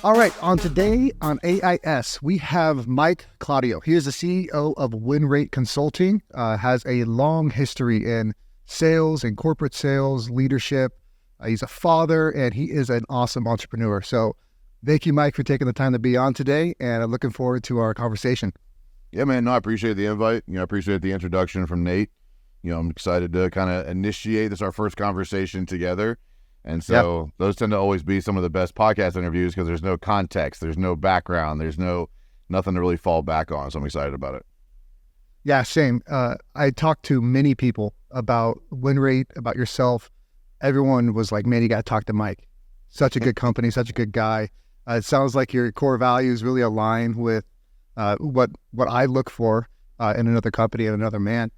All right, on today on AIS, we have Mike Claudio. He is the CEO of WinRate Consulting, has a long history in sales and corporate sales, leadership. He's a father, and he is an awesome entrepreneur. So thank you, Mike, for taking the time to be on today, and I'm looking forward to our conversation. Yeah, man, no, I appreciate the invite. I appreciate the introduction from Nate. I'm excited to kind of initiate this, our first conversation together. And so Those tend to always be some of the best podcast interviews because there's no context, there's no background, there's nothing to really fall back on. So I'm excited about it. Yeah, same. I talked to many people about WinRate, about yourself. Everyone was like, man, you got to talk to Mike. Such a good company, such a good guy. It sounds like your core values really align with what I look for in another company and another man.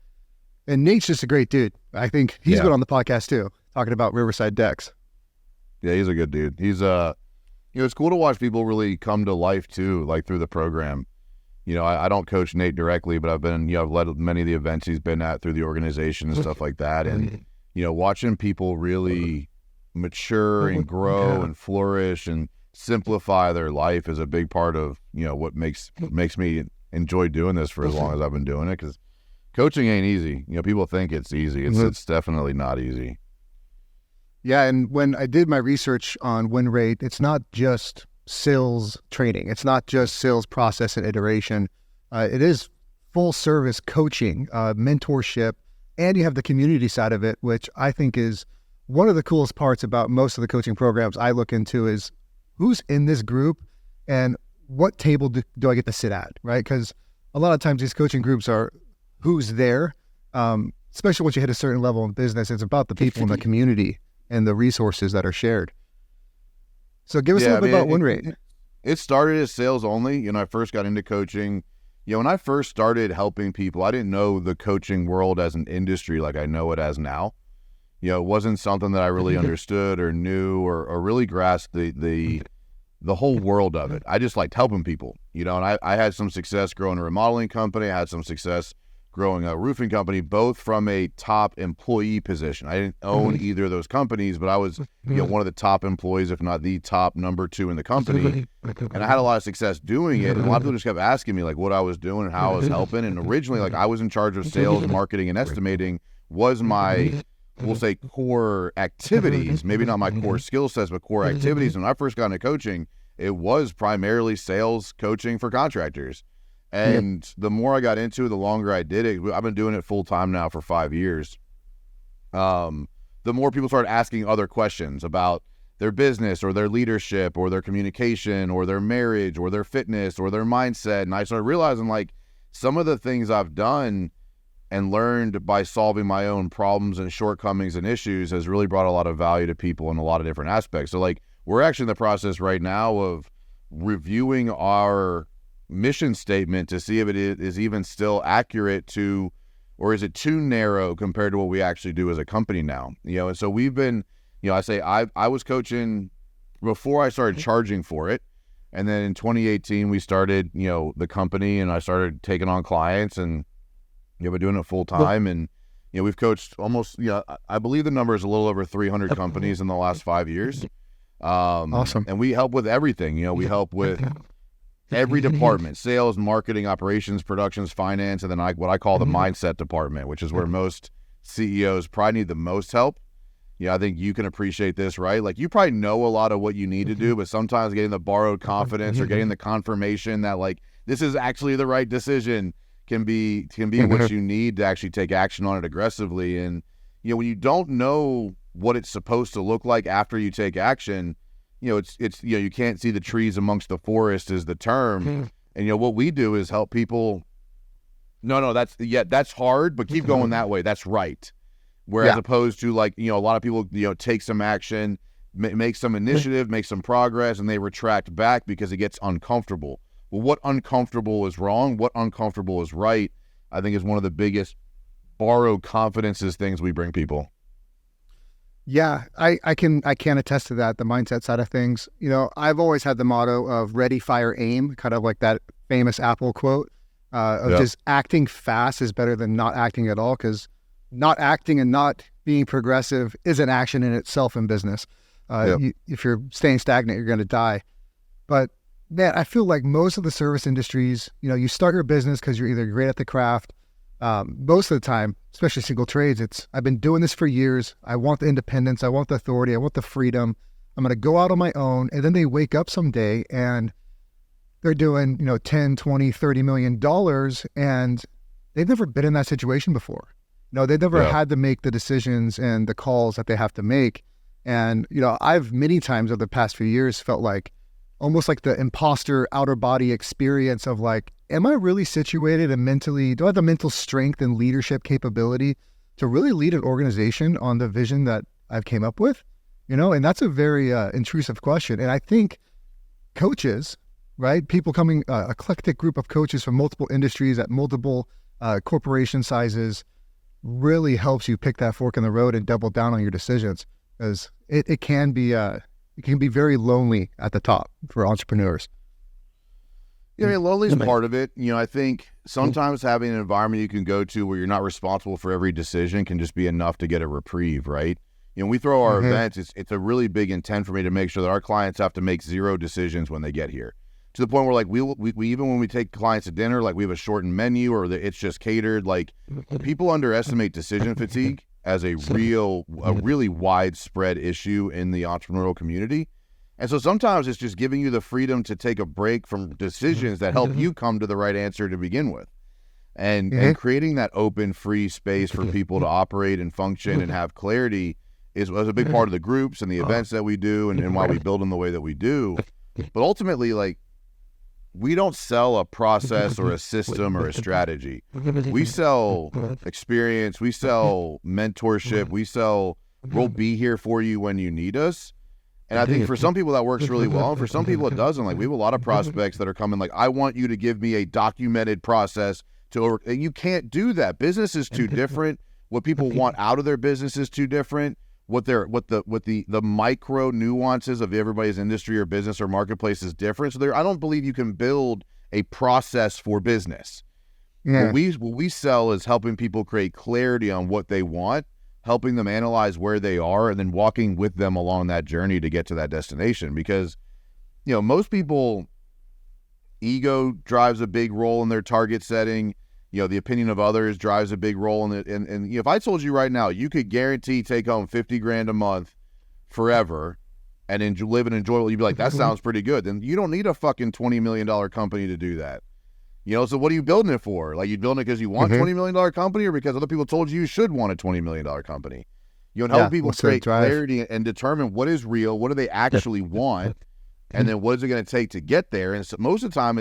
And Nate's just a great dude. I think he's been on the podcast too, talking about Riverside Decks. Yeah, he's a good dude. He's it's cool to watch people really come to life too, like through the program. I don't coach Nate directly, but I've been, I've led many of the events he's been at through the organization and stuff like that. And, watching people really mature and grow and flourish and simplify their life is a big part of, what makes me enjoy doing this for as long as I've been doing it. Because coaching ain't easy. People think it's easy. It's definitely not easy. Yeah, and when I did my research on WinRate, it's not just sales training. It's not just sales process and iteration. It is full service coaching, mentorship, and you have the community side of it, which I think is one of the coolest parts about most of the coaching programs I look into is who's in this group and what table do I get to sit at, right? Because a lot of times these coaching groups are who's there, especially once you hit a certain level in business. It's about the people in the community and the resources that are shared. So give us a little bit about WinRate. It started as sales only. I first got into coaching. When I first started helping people, I didn't know the coaching world as an industry like I know it as now. It wasn't something that I really understood or knew or really grasped the whole world of it. I just liked helping people, and I had some success growing a remodeling company. I had some success growing a roofing company, both from a top employee position. I didn't own either of those companies, but I was one of the top employees, if not the top number 2 in the company. And I had a lot of success doing it. And a lot of people just kept asking me like what I was doing and how I was helping. And originally, like I was in charge of sales, marketing, and estimating was my, we'll say, core activities, maybe not my core skill sets, but core activities. When I first got into coaching, it was primarily sales coaching for contractors. And the more I got into it, the longer I did it. I've been doing it full time now for 5 years. The more people started asking other questions about their business or their leadership or their communication or their marriage or their fitness or their mindset. And I started realizing like some of the things I've done and learned by solving my own problems and shortcomings and issues has really brought a lot of value to people in a lot of different aspects. So like we're actually in the process right now of reviewing our mission statement to see if it is even still accurate to, or is it too narrow compared to what we actually do as a company now? And so we've been, I was coaching before I started charging for it. And then in 2018, we started, the company and I started taking on clients and, been doing it full time. And, we've coached almost, I believe the number is a little over 300 companies in the last 5 years. Awesome. And we help with everything, we help with every department, sales, marketing, operations, productions, finance, and then what I call the mindset department, which is where most CEOs probably need the most help. I think you can appreciate this, right? Like you probably know a lot of what you need to do, but sometimes getting the borrowed confidence or getting the confirmation that like this is actually the right decision can be what you need to actually take action on it aggressively. And when you don't know what it's supposed to look like after you take action, it's you can't see the trees amongst the forest is the term. And what we do is help people. No, that's hard, but keep going that way. That's right. Whereas opposed to like, a lot of people, take some action, make some initiative, make some progress, and they retract back because it gets uncomfortable. Well, what uncomfortable is wrong? What uncomfortable is right? I think is one of the biggest borrowed confidences things we bring people. Yeah, I can attest to that, the mindset side of things. I've always had the motto of ready, fire, aim, kind of like that famous Apple quote of just acting fast is better than not acting at all, because not acting and not being progressive is an action in itself in business. If you're staying stagnant, you're going to die. But man, I feel like most of the service industries, you start your business because you're either great at the craft. Most of the time, especially single trades, I've been doing this for years. I want the independence. I want the authority. I want the freedom. I'm going to go out on my own. And then they wake up someday and they're doing, 10, 20, $30 million, and they've never been in that situation before. They've never had to make the decisions and the calls that they have to make. And, I've many times over the past few years felt like almost like the imposter outer body experience of like, am I really situated and mentally, do I have the mental strength and leadership capability to really lead an organization on the vision that I've came up with? And that's a very intrusive question. And I think coaches, right? People coming, eclectic group of coaches from multiple industries at multiple corporation sizes really helps you pick that fork in the road and double down on your decisions, because it can be very lonely at the top for entrepreneurs. Yeah, I mean, lonely is part of it. I think sometimes having an environment you can go to where you're not responsible for every decision can just be enough to get a reprieve, right? We throw our events, it's a really big intent for me to make sure that our clients have to make zero decisions when they get here. To the point where like we even when we take clients to dinner, like we have a shortened menu or it's just catered. Like people underestimate decision fatigue as a really widespread issue in the entrepreneurial community. And so sometimes it's just giving you the freedom to take a break from decisions that help you come to the right answer to begin with. And creating that open, free space for people to operate and function and have clarity was a big part of the groups and the events that we do and why we build them the way that we do. But ultimately, like, we don't sell a process or a system or a strategy. We sell experience. We sell mentorship. We sell, we'll be here for you when you need us. And I think for some people that works really well. And for some people it doesn't. Like we have a lot of prospects that are coming like, I want you to give me a documented process and you can't do that. Business is too different. What people want out of their business is too different. What the micro nuances of everybody's industry or business or marketplace is different. So I don't believe you can build a process for business. Yeah. What we sell is helping people create clarity on what they want, helping them analyze where they are, and then walking with them along that journey to get to that destination. Because, most people, ego drives a big role in their target setting. The opinion of others drives a big role in it. And if I told you right now, you could guarantee take home $50,000 a month forever and live and enjoy it, you'd be like, that sounds pretty good. Then you don't need a fucking $20 million company to do that. So what are you building it for? Like, you building it because you want $20 million company or because other people told you should want a $20 million company? And help people create clarity and determine what is real, what do they actually want, and then what is it going to take to get there? And so most of the time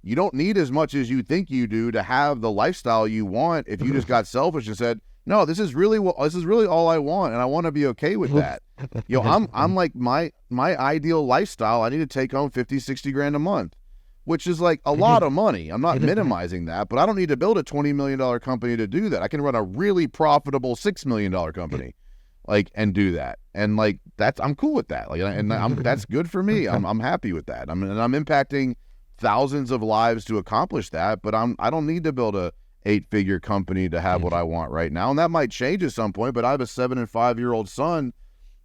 you don't need as much as you think you do to have the lifestyle you want if you just got selfish and said, no, this is really all I want, and I want to be okay with that. I'm like my ideal lifestyle, I need to take home 50, 60 grand a month, which is like a lot of money. I'm not minimizing that, but I don't need to build a $20 million company to do that. I can run a really profitable $6 million company, and do that. And I'm cool with that. That's good for me. I'm happy with that. I'm impacting thousands of lives to accomplish that, but I don't need to build a 8-figure company to have what I want right now. And that might change at some point, but I have a 7 and 5-year-old son.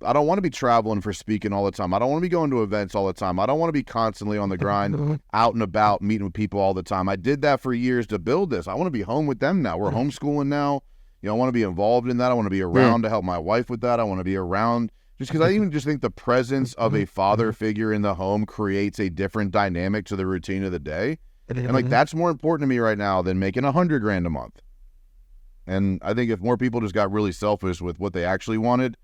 I don't want to be traveling for speaking all the time. I don't want to be going to events all the time. I don't want to be constantly on the grind, out and about, meeting with people all the time. I did that for years to build this. I want to be home with them now. We're homeschooling now. I want to be involved in that. I want to be around to help my wife with that. I want to be around just because I even just think the presence of a father figure in the home creates a different dynamic to the routine of the day. And that's more important to me right now than making $100,000 a month. And I think if more people just got really selfish with what they actually wanted,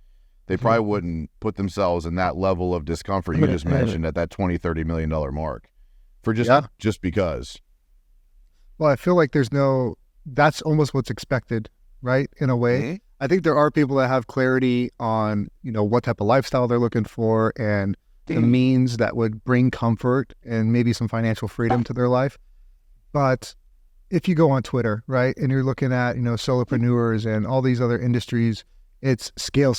they probably wouldn't put themselves in that level of discomfort you just mentioned at that $20-30 million mark for just because. Well, I feel like that's almost what's expected, right? In a way. Mm-hmm. I think there are people that have clarity on, what type of lifestyle they're looking for and the means that would bring comfort and maybe some financial freedom to their life. But if you go on Twitter, right, and you're looking at, solopreneurs and all these other industries, it's scale,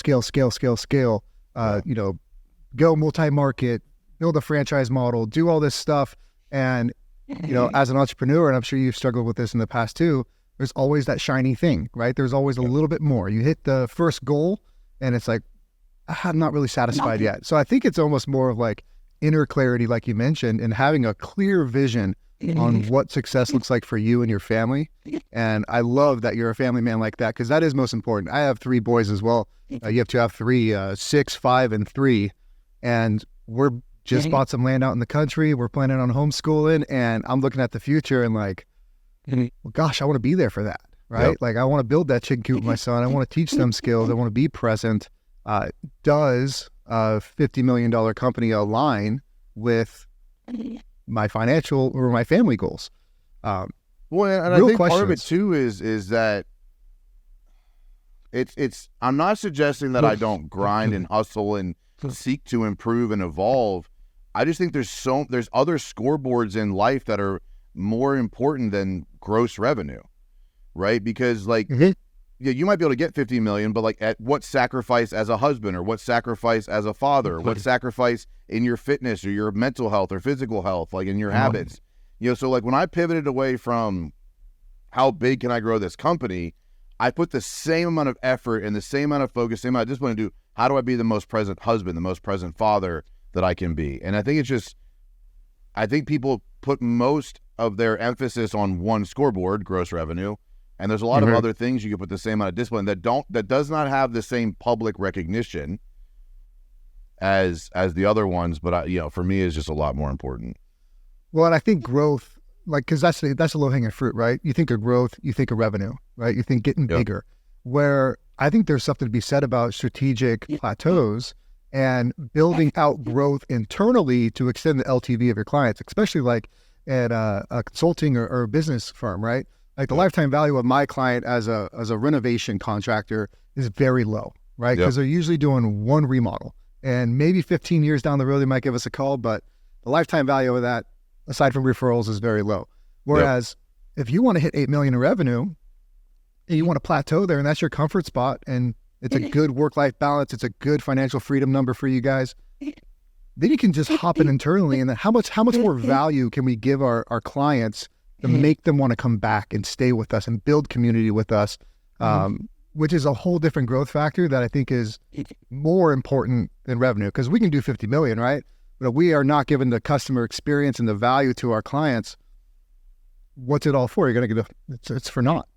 go multi-market, build a franchise model, do all this stuff. And, as an entrepreneur, and I'm sure you've struggled with this in the past too, there's always that shiny thing, right? There's always a little bit more. You hit the first goal and it's like, I'm not really satisfied yet. So I think it's almost more of like inner clarity, like you mentioned, and having a clear vision on what success looks like for you and your family. And I love that you're a family man like that, because that is most important. I have 3 boys as well. You have to have 3, 6, 5, and 3. And we're just bought some land out in the country. We're planning on homeschooling, and I'm looking at the future and like, well, gosh, I want to be there for that, right? Yep. Like I want to build that chicken coop with my son. I want to teach them skills. I want to be present. Does a $50 million company align with my financial or my family goals? Well, and I Real think part of it questions. too is that it's I'm not suggesting that I don't grind and hustle and seek to improve and evolve. I just think there's other scoreboards in life that are more important than gross revenue, right? Because like, yeah, you might be able to get 50 million, but like at what sacrifice as a husband, or what sacrifice as a father, or what sacrifice in your fitness or your mental health or physical health, like in your habits, so like when I pivoted away from how big can I grow this company, I put the same amount of effort and the same amount of focus, same amount of discipline to do, how do I be the most present husband, the most present father that I can be? And I think people put most of their emphasis on one scoreboard, gross revenue, and there's a lot of other things you can put the same amount of discipline that does not have the same public recognition as the other ones, but for me is just a lot more important. Well, and I think growth, like, because that's a low hanging fruit, right? You think of growth, you think of revenue, right? You think getting bigger. Where I think there's something to be said about strategic plateaus and building out growth internally to extend the LTV of your clients, especially like at a consulting or a business firm, right? Like the lifetime value of my client as a renovation contractor is very low, right? Because they're usually doing one remodel, and maybe 15 years down the road, they might give us a call, but the lifetime value of that, aside from referrals, is very low. Whereas if you want to hit 8 million in revenue and you want to plateau there, and that's your comfort spot, and it's a good work-life balance, it's a good financial freedom number for you guys, then you can just hop in internally. And then how much more value can we give our clients to make them want to come back and stay with us and build community with us, which is a whole different growth factor that I think is more important than revenue. Because we can do 50 million, right? But if we are not giving the customer experience and the value to our clients, what's it all for? You're going to get it's for naught.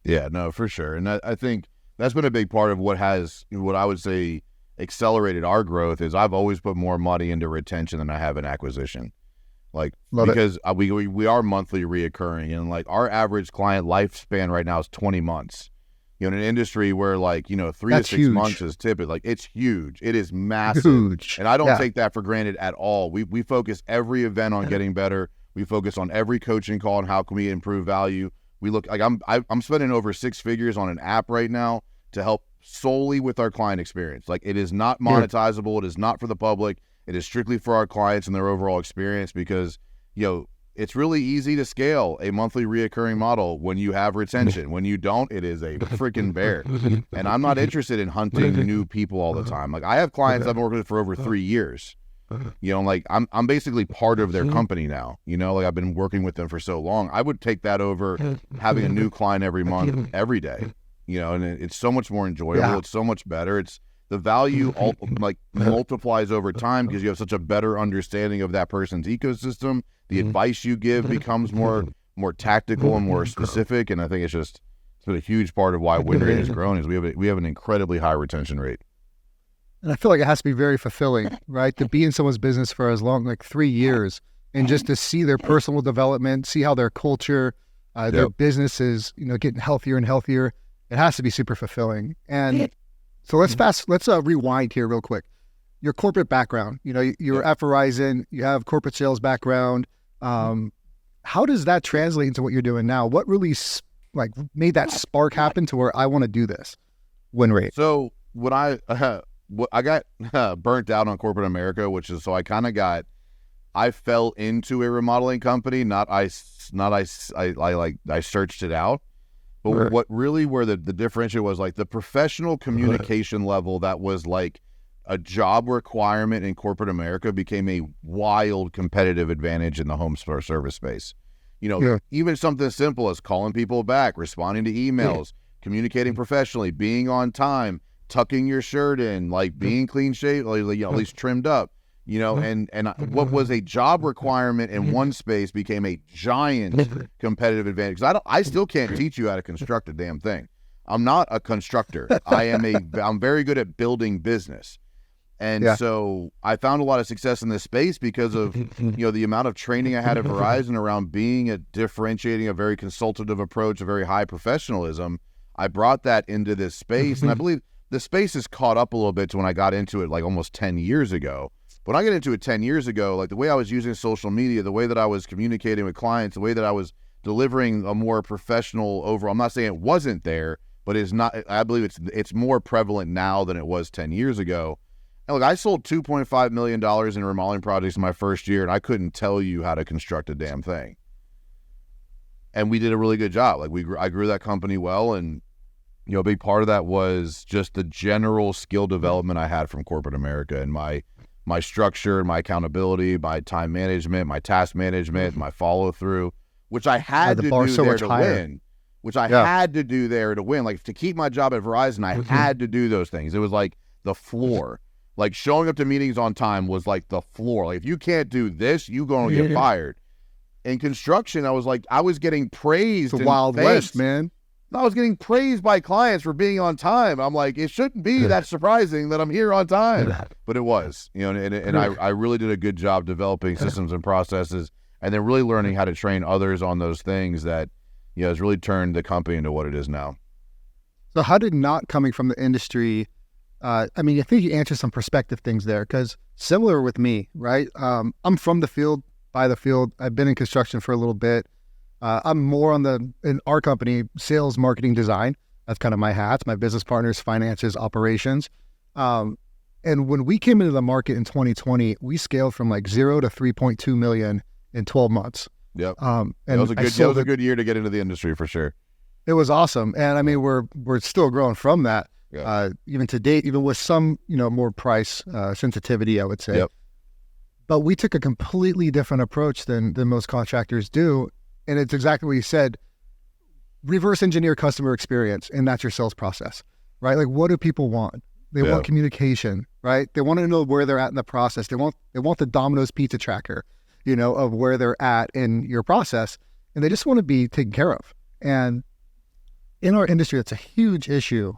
Yeah, no, for sure. And I think that's been a big part of what I would say accelerated our growth is I've always put more money into retention than I have in acquisition. Like, because we are monthly reoccurring, and like our average client lifespan right now is 20 months. In an industry where like, 3 to 6 months is typically, like, it's huge. It is massive. Huge. And I don't take that for granted at all. We focus every event on getting better. We focus on every coaching call and how can we improve value. We look like I'm spending over 6 figures on an app right now to help solely with our client experience. Like, it is not monetizable. It is not for the public. It is strictly for our clients and their overall experience, because, it's really easy to scale a monthly reoccurring model when you have retention. When you don't, it is a freaking bear. And I'm not interested in hunting new people all the time. Like, I have clients I've been working with for over 3 years. Like I'm basically part of their company now. Like I've been working with them for so long. I would take that over having a new client every month, every day. And it's so much more enjoyable. Yeah. It's so much better. It's the value multiplies over time because you have such a better understanding of that person's ecosystem. The advice you give becomes more tactical and more specific. And I think it's been a huge part of why WinRate has grown is we have an incredibly high retention rate. And I feel like it has to be very fulfilling, right? To be in someone's business for as long, like 3 years, and just to see their personal development, see how their culture, their business is, getting healthier and healthier. It has to be super fulfilling. And so let's rewind here real quick. Your corporate background, you're at Verizon, you have corporate sales background. How does that translate into what you're doing now? What really made that spark happen to where I want to do this? WinRate. So when I got burnt out on corporate America, which is, so I fell into a remodeling company. I searched it out. But what really where the differential was like the professional communication level that was like a job requirement in corporate America became a wild competitive advantage in the home service space. Even something as simple as calling people back, responding to emails, communicating professionally, being on time, tucking your shirt in, like being clean shaved, at least trimmed up. you know, and what was a job requirement in one space became a giant competitive advantage. I still can't teach you how to construct a damn thing. I'm not a constructor. I'm very good at building business. And so I found a lot of success in this space because of, the amount of training I had at Verizon around differentiating a very consultative approach, a very high professionalism. I brought that into this space. And I believe the space has caught up a little bit to when I got into it like almost 10 years ago. But when I got into it 10 years ago, like the way I was using social media, the way that I was communicating with clients, the way that I was delivering a more professional overall, I'm not saying it wasn't there, but it's not, I believe it's more prevalent now than it was 10 years ago. And look, I sold $2.5 million in remodeling projects in my first year, and I couldn't tell you how to construct a damn thing. And we did a really good job. Like I grew that company well, and a big part of that was just the general skill development I had from corporate America and my structure and my accountability, my time management, my task management, my follow through, which I had to do there to win. Which I had to do there to win. Like to keep my job at Verizon, I had to do those things. It was like the floor. Like showing up to meetings on time was like the floor. Like if you can't do this, you're going to get fired. In construction, I was getting praised. The Wild West, man. I was getting praised by clients for being on time. I'm like, it shouldn't be that surprising that I'm here on time, but it was. And I really did a good job developing systems and processes, and then really learning how to train others on those things that has really turned the company into what it is now. So how did not coming from the industry? I think you answered some perspective things there, because similar with me, right? I'm from the field, by the field. I've been in construction for a little bit. I'm more in our company, sales, marketing, design. That's kind of my hats, my business partners, finances, operations. And when we came into the market in 2020, we scaled from like 0 to 3.2 million in 12 months. Yep. And it was a good year to get into the industry for sure. It was awesome. And we're still growing from that. Yeah. Even to date, even with some, more price sensitivity, I would say. Yep. But we took a completely different approach than most contractors do. And it's exactly what you said, reverse engineer customer experience. And that's your sales process, right? Like, what do people want? They want communication, right? They want to know where they're at in the process. They want the Domino's pizza tracker, of where they're at in your process. And they just want to be taken care of. And in our industry, that's a huge issue.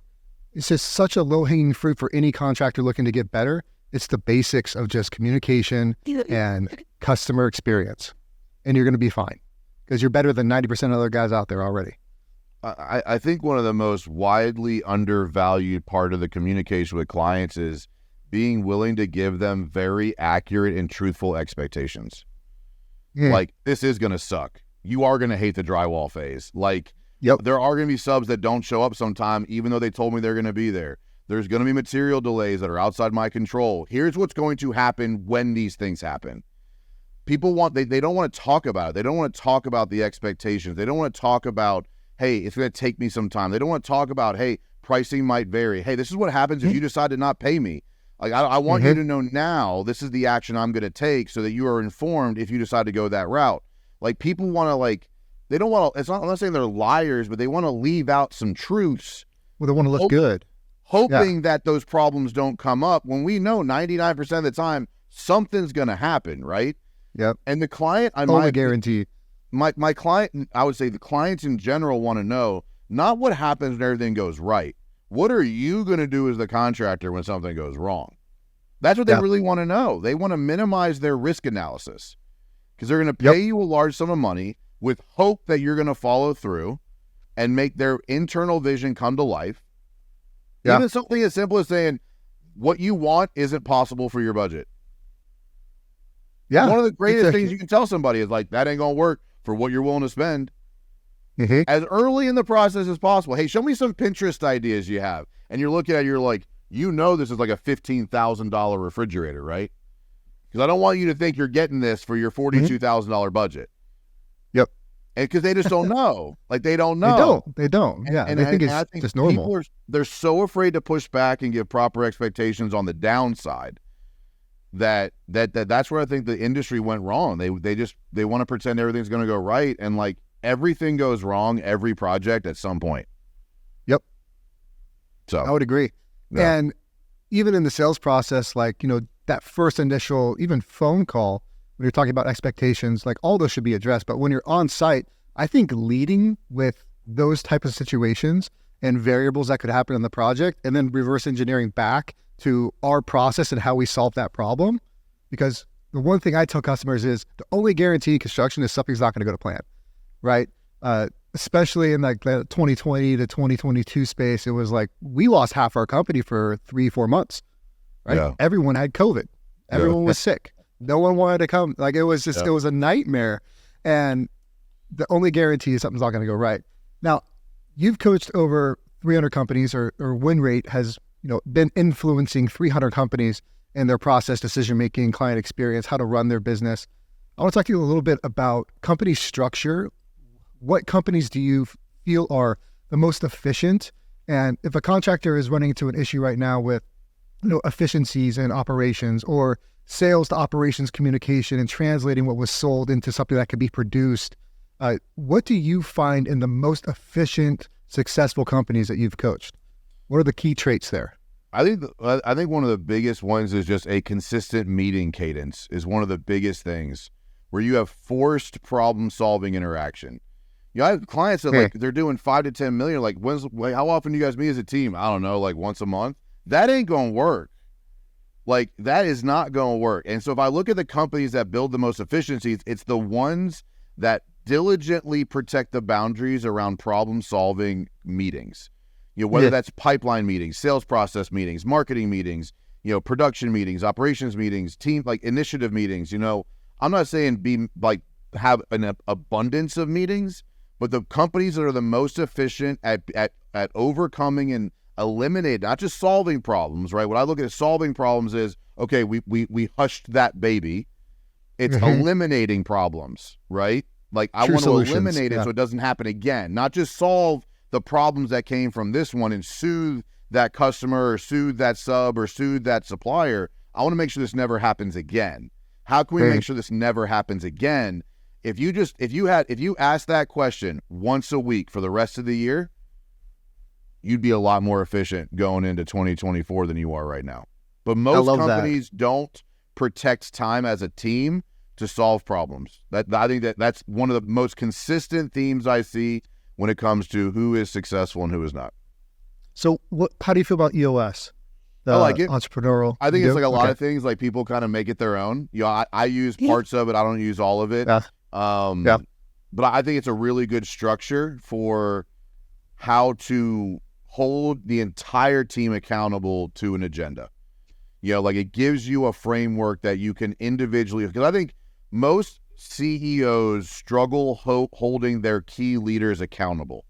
It's just such a low-hanging fruit for any contractor looking to get better. It's the basics of just communication and customer experience. And you're going to be fine because you're better than 90% of other guys out there already. I think one of the most widely undervalued part of the communication with clients is being willing to give them very accurate and truthful expectations. Like, this is going to suck. You are going to hate the drywall phase. Like, there are going to be subs that don't show up sometime, even though they told me they're going to be there. There's going to be material delays that are outside my control. Here's what's going to happen when these things happen. People they don't want to talk about it. They don't want to talk about the expectations. They don't want to talk about, hey, it's going to take me some time. They don't want to talk about, hey, pricing might vary. Hey, this is what happens if you decide to not pay me. Like, I want you to know now, this is the action I'm going to take so that you are informed if you decide to go that route. Like, people want to, they don't want to, I'm not saying they're liars, but they want to leave out some truths. Well, they want to look good. Hoping that those problems don't come up when we know 99% of the time something's going to happen, right? Yep. And the client, I guarantee. My client, I would say the clients in general want to know not what happens when everything goes right. What are you going to do as the contractor when something goes wrong? That's what they really want to know. They want to minimize their risk analysis because they're going to pay you a large sum of money with hope that you're going to follow through and make their internal vision come to life. Even something as simple as saying, what you want isn't possible for your budget. Yeah. One of the greatest things you can tell somebody is like, that ain't going to work for what you're willing to spend. As early in the process as possible. Hey, show me some Pinterest ideas you have. And you're looking at it, you're like, this is like a $15,000 refrigerator, right? Because I don't want you to think you're getting this for your $42,000 budget. Yep. And because they just don't know. Like, they don't know. They don't. Yeah. And they think it's just normal. They're so afraid to push back and give proper expectations on the downside that's where I think the industry went wrong. They want to pretend everything's going to go right. And like, everything goes wrong every project at some point. Yep. So I would agree. Yeah. And even in the sales process, like, that first initial, even phone call, when you're talking about expectations, like all those should be addressed. But when you're on site, I think leading with those type of situations and variables that could happen in the project, and then reverse engineering back to our process and how we solve that problem. Because the one thing I tell customers is the only guarantee in construction is something's not going to go to plan, right? Especially in like the 2020 to 2022 space, it was like we lost half our company for 3-4 months, right? Yeah. Everyone had COVID. Everyone was sick. No one wanted to come. Like it was just, it was a nightmare. And the only guarantee is something's not going to go right. Now, you've coached over 300 companies, or WinRate has, been influencing 300 companies in their process, decision-making, client experience, how to run their business. I want to talk to you a little bit about company structure. What companies do you feel are the most efficient? And if a contractor is running into an issue right now with, efficiencies in operations or sales to operations communication and translating what was sold into something that could be produced, what do you find in the most efficient, successful companies that you've coached? What are the key traits there? I think one of the biggest ones is just a consistent meeting cadence is one of the biggest things where you have forced problem-solving interaction. I have clients that like they're doing 5 to 10 million. Like, how often do you guys meet as a team? I don't know, like once a month. That ain't gonna work. Like that is not gonna work. And so if I look at the companies that build the most efficiencies, it's the ones that diligently protect the boundaries around problem-solving meetings. Whether that's pipeline meetings, sales process meetings, marketing meetings, production meetings, operations meetings, team like initiative meetings. I'm not saying have an abundance of meetings, but the companies that are the most efficient at overcoming and eliminating, not just solving problems, right? What I look at as solving problems is, okay, we hushed that baby. It's eliminating problems, right? Like I want to eliminate it so it doesn't happen again, not just solve the problems that came from this one and soothe that customer or soothe that sub or soothe that supplier. I want to make sure this never happens again. How can we make sure this never happens again? If you asked that question once a week for the rest of the year, you'd be a lot more efficient going into 2024 than you are right now. But most companies don't protect time as a team to solve problems. I think that's one of the most consistent themes I see when it comes to who is successful and who is not. So how do you feel about EOS? I like it. Entrepreneurial. I think it's like a lot of things, like people kind of make it their own. I use parts of it. I don't use all of it. But I think it's a really good structure for how to hold the entire team accountable to an agenda. Like it gives you a framework that you can individually, because I think most CEOs struggle holding their key leaders accountable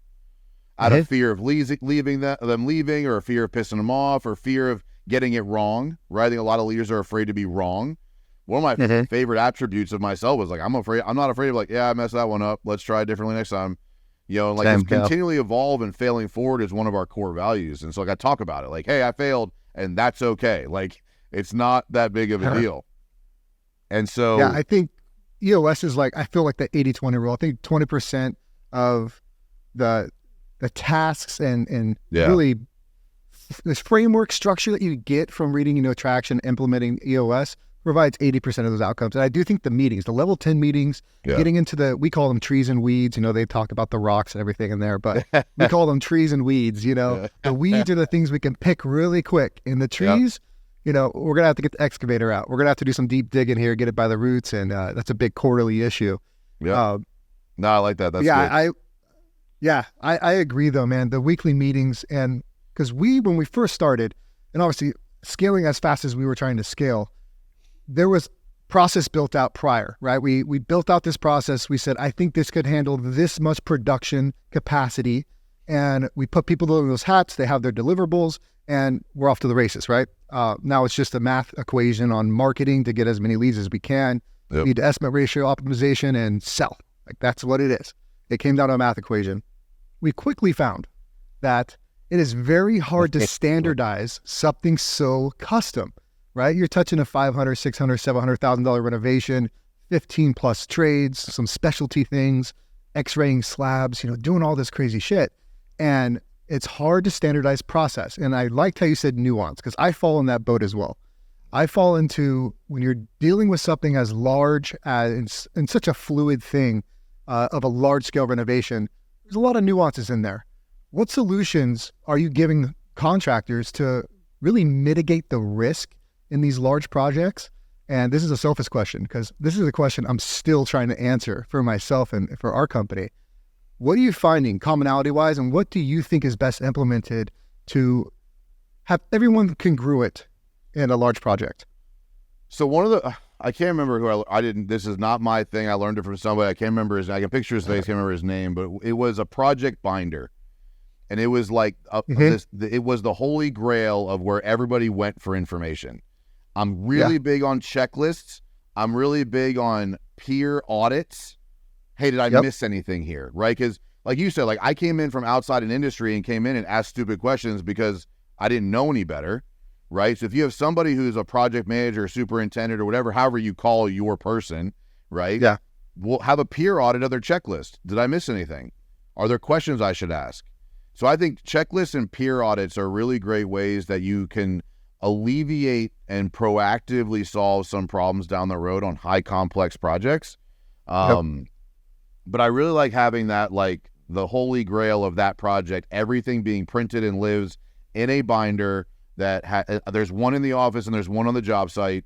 out of fear of them leaving, or a fear of pissing them off, or fear of getting it wrong, right? I think a lot of leaders are afraid to be wrong. One of my favorite attributes of myself was like, I'm not afraid of like, I messed that one up. Let's try it differently next time. Continually evolve and failing forward is one of our core values. And so like I talk about it like, hey, I failed and that's okay. Like it's not that big of a deal. And so I think EOS is like, I feel like the 80-20 rule. I think 20% of the tasks and really this framework structure that you get from reading, traction, implementing EOS provides 80% of those outcomes. And I do think the meetings, the level 10 meetings, getting into we call them trees and weeds, they talk about the rocks and everything in there, but we call them trees and weeds, The weeds are the things we can pick really quick. In the trees, we're going to have to get the excavator out. We're going to have to do some deep digging here, get it by the roots. And that's a big quarterly issue. Yeah. No, I like that. That's good. I agree though, man. The weekly meetings, and because when we first started, and obviously scaling as fast as we were trying to scale, there was process built out prior, right? We built out this process. We said, I think this could handle this much production capacity. And we put people in those hats, they have their deliverables, and we're off to the races, right? Now it's just a math equation on marketing to get as many leads as we can. We need to estimate ratio optimization and sell. Like that's what it is. It came down to a math equation. We quickly found that it is very hard to standardize something so custom, right? You're touching a $500, $600, $700,000 renovation, 15 plus trades, some specialty things, x-raying slabs, doing all this crazy shit. And it's hard to standardize process. And I liked how you said nuance, because I fall in that boat as well. I fall into when you're dealing with something as large as and such a fluid thing of a large scale renovation, there's a lot of nuances in there. What solutions are you giving contractors to really mitigate the risk in these large projects? And this is a selfish question because this is a question I'm still trying to answer for myself and for our company. What are you finding commonality wise, and what do you think is best implemented to have everyone congruent in a large project? So one of the, I can't remember who I didn't, this is not my thing. I learned it from somebody. I can't remember I can picture his face, can't remember his name, but it was a project binder. And it was like, it was the holy grail of where everybody went for information. I'm really big on checklists. I'm really big on peer audits. Hey, did I miss anything here? Right? Because like you said, like I came in from outside an industry and came in and asked stupid questions because I didn't know any better. Right? So if you have somebody who's a project manager, superintendent, or whatever, however you call your person, right? Yeah. We'll have a peer audit of their checklist. Did I miss anything? Are there questions I should ask? So I think checklists and peer audits are really great ways that you can alleviate and proactively solve some problems down the road on high complex projects. But I really like having that, like the holy grail of that project, everything being printed and lives in a binder that there's one in the office and there's one on the job site,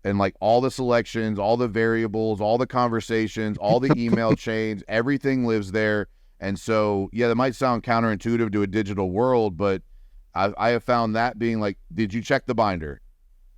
and like all the selections, all the variables, all the conversations, all the email chains, everything lives there. And so, yeah, that might sound counterintuitive to a digital world, but I have found that being like, did you check the binder?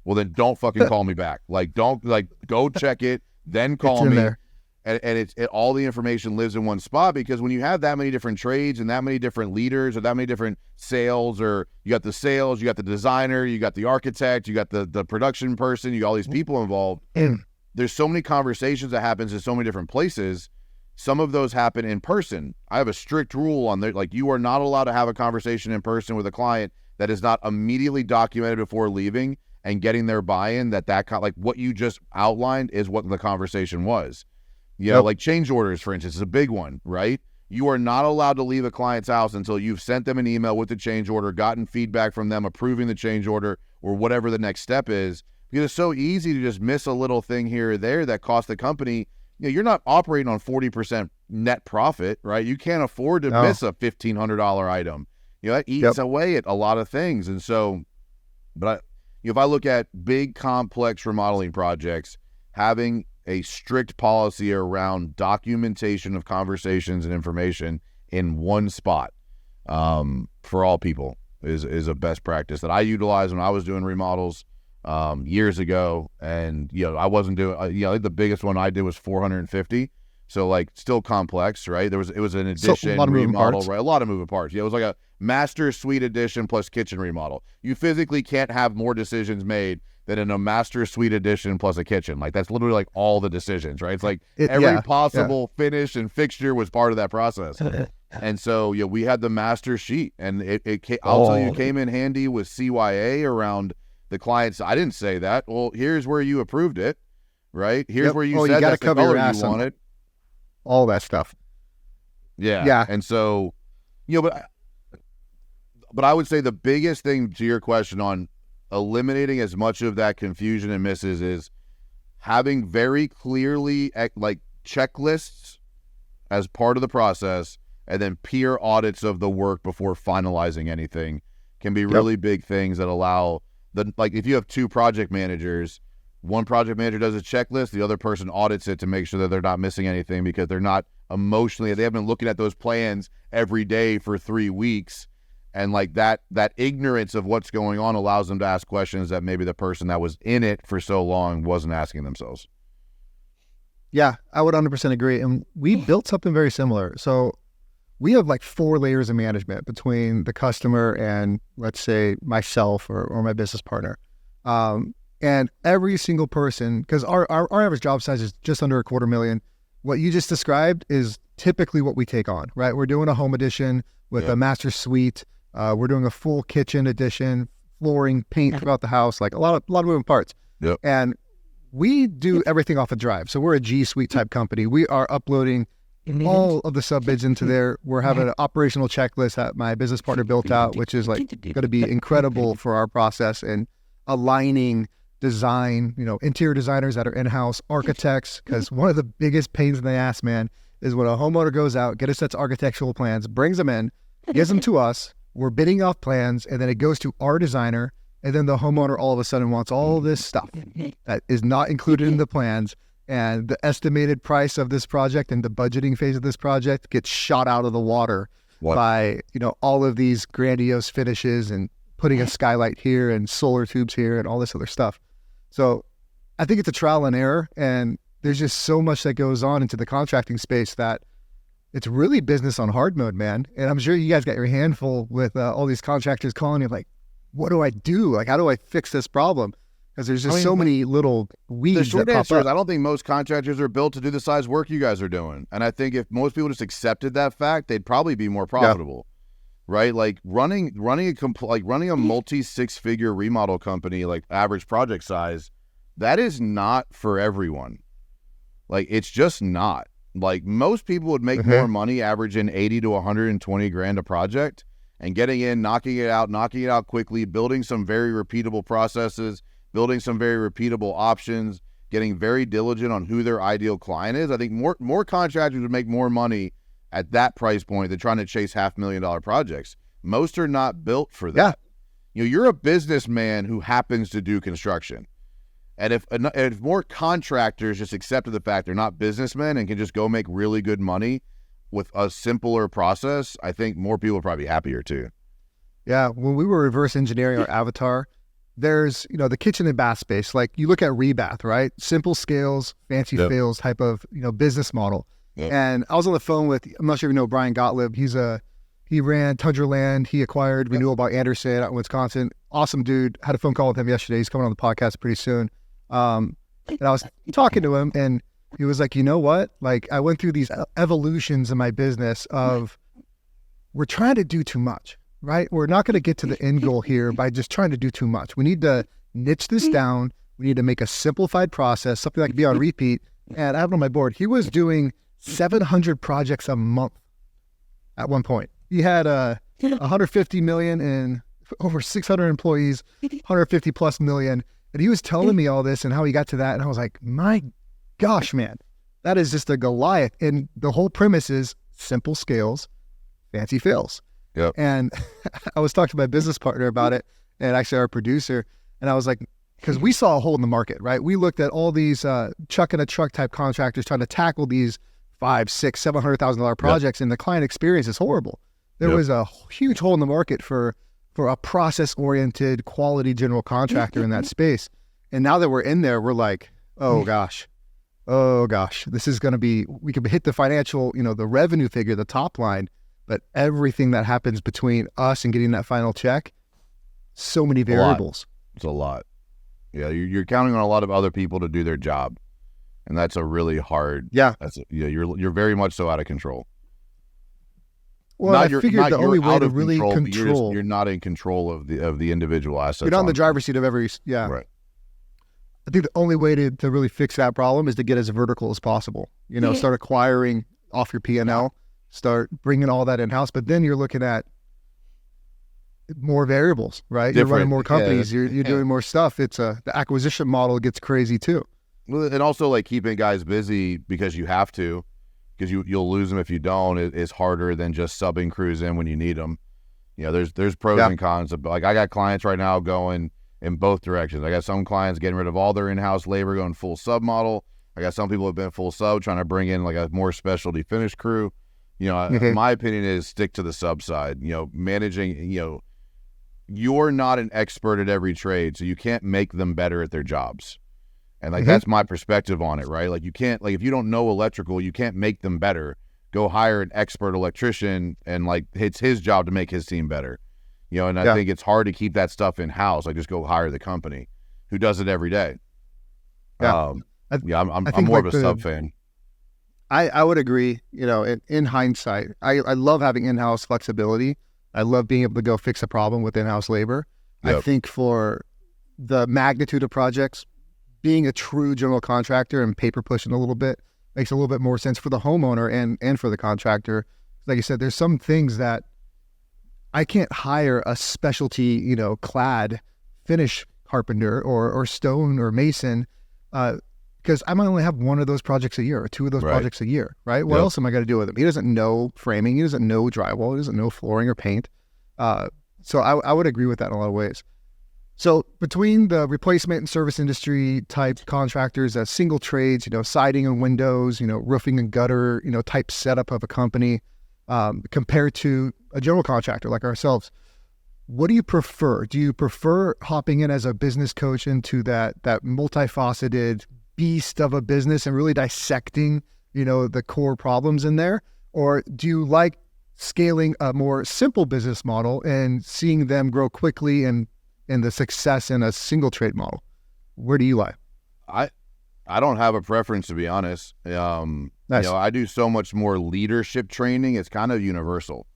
Well, then don't fucking call me back. Like, don't, like, go check it, then call me. There. And all the information lives in one spot, because when you have that many different trades and that many different leaders or that many different sales, or you got the sales, you got the designer, you got the architect, you got the production person, you got all these people involved. There's so many conversations that happens in so many different places. Some of those happen in person. I have a strict rule on there. Like, you are not allowed to have a conversation in person with a client that is not immediately documented before leaving and getting their buy-in that like what you just outlined is what the conversation was. You know, like change orders, for instance, is a big one, right? You are not allowed to leave a client's house until you've sent them an email with the change order, gotten feedback from them, approving the change order, or whatever the next step is. Because it's so easy to just miss a little thing here or there that costs the company. You know, you're not operating on 40% net profit, right? You can't afford to miss a $1,500 item. You know, that eats away at a lot of things. And so, but if I look at big, complex remodeling projects, having a strict policy around documentation of conversations and information in one spot for all people is a best practice that I utilized when I was doing remodels years ago. And, you know, I wasn't doing, I think the biggest one I did was 450. So like still complex, right? It was an addition, remodel, right? A lot of moving parts. Yeah, it was like a master suite addition plus kitchen remodel. You physically can't have more decisions made than in a master suite addition plus a kitchen. Like that's literally like all the decisions, right? It's like every possible finish and fixture was part of that process. And so, yeah, we had the master sheet, and I'll tell you, it came in handy with CYA around the clients. I didn't say that. Well, here's where you approved it, right? Here's where you said that's the color you wanted. All that stuff. Yeah. And so, you know, but I would say the biggest thing to your question on eliminating as much of that confusion and misses is having very clearly like checklists as part of the process, and then peer audits of the work before finalizing anything can be really big things that allow like if you have two project managers, one project manager does a checklist, the other person audits it to make sure that they're not missing anything, because they're not emotionally, they haven't been looking at those plans every day for 3 weeks. And like that ignorance of what's going on allows them to ask questions that maybe the person that was in it for so long wasn't asking themselves. Yeah, I would 100% agree. And we built something very similar. So we have like 4 layers of management between the customer and, let's say, myself or my business partner. And every single person, because our average job size is just under $250,000. What you just described is typically what we take on, right? We're doing a home edition with a master suite. We're doing a full kitchen edition, flooring, paint throughout the house, like a lot of moving parts. Yep. And we do everything off a drive. So we're a G Suite type company. We are uploading all of the sub bids into there. We're having an operational checklist that my business partner built out, which is like going to be incredible for our process and aligning design, interior designers that are in-house, architects, because one of the biggest pains in the ass, man, is when a homeowner goes out, gets a set of architectural plans, brings them in, gives them to us, we're bidding off plans, and then it goes to our designer, and then the homeowner all of a sudden wants all this stuff that is not included in the plans, and the estimated price of this project and the budgeting phase of this project gets shot out of the water by, all of these grandiose finishes and putting a skylight here and solar tubes here and all this other stuff. So I think it's a trial and error, and there's just so much that goes on into the contracting space that it's really business on hard mode, man. And I'm sure you guys got your handful with all these contractors calling you like, what do I do? Like, how do I fix this problem? Because there's just so many little weeds. The short that answer pop is up. I don't think most contractors are built to do the size work you guys are doing. And I think if most people just accepted that fact, they'd probably be more profitable. Right? Like running a multi 6-figure remodel company, like average project size, that is not for everyone. Like, it's just not. Like, most people would make more money averaging 80 to 120 grand a project and getting in, knocking it out quickly, building some very repeatable processes, building some very repeatable options, getting very diligent on who their ideal client is. I think more contractors would make more money at that price point than trying to chase $500,000 projects. Most are not built for that. Yeah. You're a businessman who happens to do construction. And if more contractors just accepted the fact they're not businessmen and can just go make really good money with a simpler process, I think more people would probably be happier too. Yeah, when we were reverse engineering our avatar, there's, the kitchen and bath space. Like, you look at Rebath, right? Simple scales, fancy fails type of, business model. Yep. And I was on the phone with, I'm not sure if you know Brian Gottlieb. He ran Tundra Land. He acquired renewal by Anderson out in Wisconsin. Awesome dude. Had a phone call with him yesterday. He's coming on the podcast pretty soon. And I was talking to him, and he was like, you know what? Like, I went through these evolutions in my business of, we're trying to do too much, right? We're not going to get to the end goal here by just trying to do too much. We need to niche this down. We need to make a simplified process, something that can be on repeat. And I have it on my board. He was doing 700 projects a month at one point. He had 150 million and over 600 employees, 150 plus million. And he was telling me all this and how he got to that. And I was like, my gosh, man, that is just a Goliath. And the whole premise is simple scales, fancy fills. Yep. And I was talking to my business partner about it, and actually our producer. And I was like, because we saw a hole in the market, right? We looked at all these chuck in a truck type contractors trying to tackle these $500,000, $600,000, $700,000 projects, and the client experience is horrible. There was a huge hole in the market for a process-oriented, quality general contractor in that space. And now that we're in there, we're like, oh gosh, this is going to be, we could hit the financial, the revenue figure, the top line, but everything that happens between us and getting that final check, so many variables. It's a lot. Yeah, you're counting on a lot of other people to do their job. And that's a really hard, you're very much so out of control. Well, I figured the only way to really control, you're not in control of the individual assets. You're not in the driver's seat of every, Right. I think the only way to really fix that problem is to get as vertical as possible. Start acquiring off your P&L, start bringing all that in-house, but then you're looking at more variables, right? You're running more companies, you're doing more stuff. It's the acquisition model gets crazy too. Well, and also like keeping guys busy because you have to, because you'll lose them if you don't, is harder than just subbing crews in when you need them. There's pros and cons. Like, I got clients right now going in both directions. I got some clients getting rid of all their in-house labor, going full sub model. I got some people who have been full sub, trying to bring in like a more specialty finish crew. My opinion is stick to the sub side. Managing, you're not an expert at every trade, so you can't make them better at their jobs. And like, that's my perspective on it, right? Like, you can't, like, if you don't know electrical, you can't make them better. Go hire an expert electrician, and like, it's his job to make his team better. And I think it's hard to keep that stuff in house. Like, just go hire the company who does it every day. I'm more of a sub fan. I would agree. In hindsight, I love having in-house flexibility. I love being able to go fix a problem with in-house labor. Yep. I think for the magnitude of projects, being a true general contractor and paper pushing a little bit makes a little bit more sense for the homeowner and for the contractor. Like you said, there's some things that I can't hire a specialty, clad finish carpenter or stone or mason, because I might only have one of those projects a year or two of those projects a year, right? What else am I going to do with him? He doesn't know framing. He doesn't know drywall. He doesn't know flooring or paint. So I would agree with that in a lot of ways. So between the replacement and service industry type contractors, single trades, siding and windows, roofing and gutter, type setup of a company, compared to a general contractor like ourselves, what do you prefer? Do you prefer hopping in as a business coach into that multifaceted beast of a business and really dissecting, the core problems in there? Or do you like scaling a more simple business model and seeing them grow quickly and the success in a single trade model? Where do you lie? I don't have a preference, to be honest. Nice. I do so much more leadership training. It's kind of universal.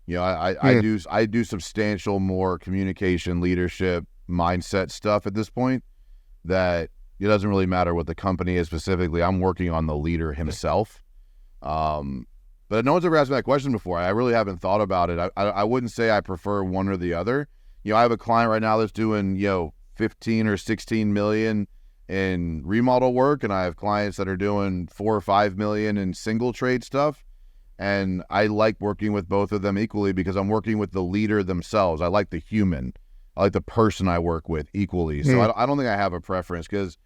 I do substantial more communication, leadership, mindset stuff at this point that it doesn't really matter what the company is specifically. I'm working on the leader himself. But no one's ever asked me that question before. I really haven't thought about it. I wouldn't say I prefer one or the other. I have a client right now that's doing, 15 or 16 million in remodel work, and I have clients that are doing 4 or 5 million in single trade stuff. And I like working with both of them equally because I'm working with the leader themselves. I like the human. I like the person I work with equally. So I don't think I have a preference because,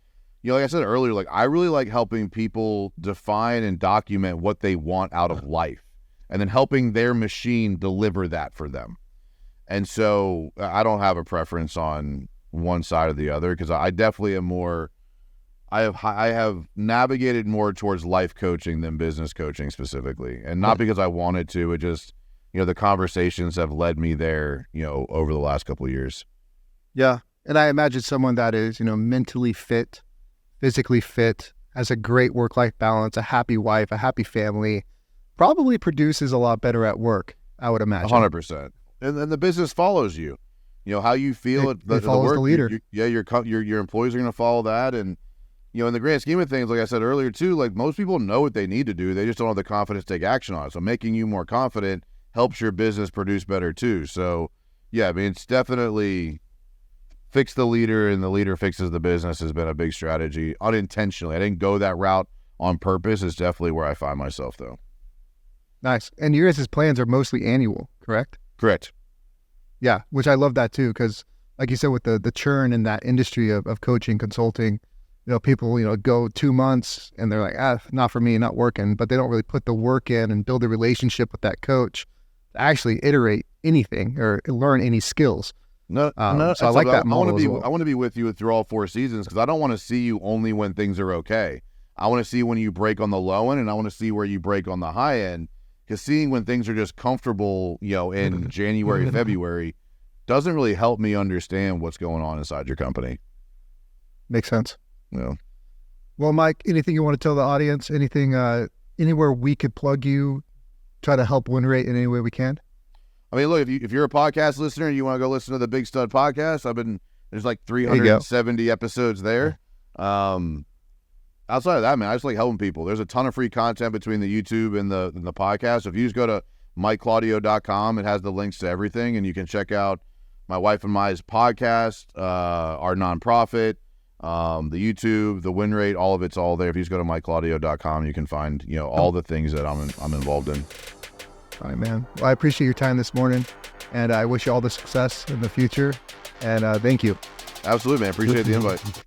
like I said earlier, I really like helping people define and document what they want out of life and then helping their machine deliver that for them. And so I don't have a preference on one side or the other because I definitely am more, I have navigated more towards life coaching than business coaching specifically. And not because I wanted to, it just, the conversations have led me there, over the last couple of years. Yeah. And I imagine someone that is, mentally fit, physically fit, has a great work-life balance, a happy wife, a happy family, probably produces a lot better at work, I would imagine. 100%. And then the business follows you. How you feel it follows the leader. Your employees are going to follow that. And, in the grand scheme of things, like I said earlier too, most people know what they need to do. They just don't have the confidence to take action on it. So making you more confident helps your business produce better too. So yeah, it's definitely fix the leader and the leader fixes the business has been a big strategy unintentionally. I didn't go that route on purpose. It's definitely where I find myself though. Nice. And your guys' plans are mostly annual, correct? Correct. Yeah, which I love that too, because like you said, with the churn in that industry of coaching, consulting, people, go 2 months and they're like, not for me, not working, but they don't really put the work in and build a relationship with that coach to actually iterate anything or learn any skills. No, so I like that model as well. I want to be with you through all 4 seasons because I don't want to see you only when things are okay. I want to see when you break on the low end and I want to see where you break on the high end. Because seeing when things are just comfortable, in January, February, doesn't really help me understand what's going on inside your company. Makes sense. Yeah. Well, Mike, anything you want to tell the audience? Anything, anywhere we could plug you, try to help WinRate in any way we can? Look, if you're a podcast listener and you want to go listen to the Big Stud podcast, there's 370 episodes there. Outside of that, man, I just like helping people. There's a ton of free content between the YouTube and the podcast. So if you just go to MikeClaudio.com, it has the links to everything, and you can check out my wife and I's podcast, our nonprofit, the YouTube, the WinRate, all of it's all there. If you just go to MikeClaudio.com, you can find all the things that I'm involved in. All right, man. Well, I appreciate your time this morning, and I wish you all the success in the future. And thank you. Absolutely, man. Appreciate the invite.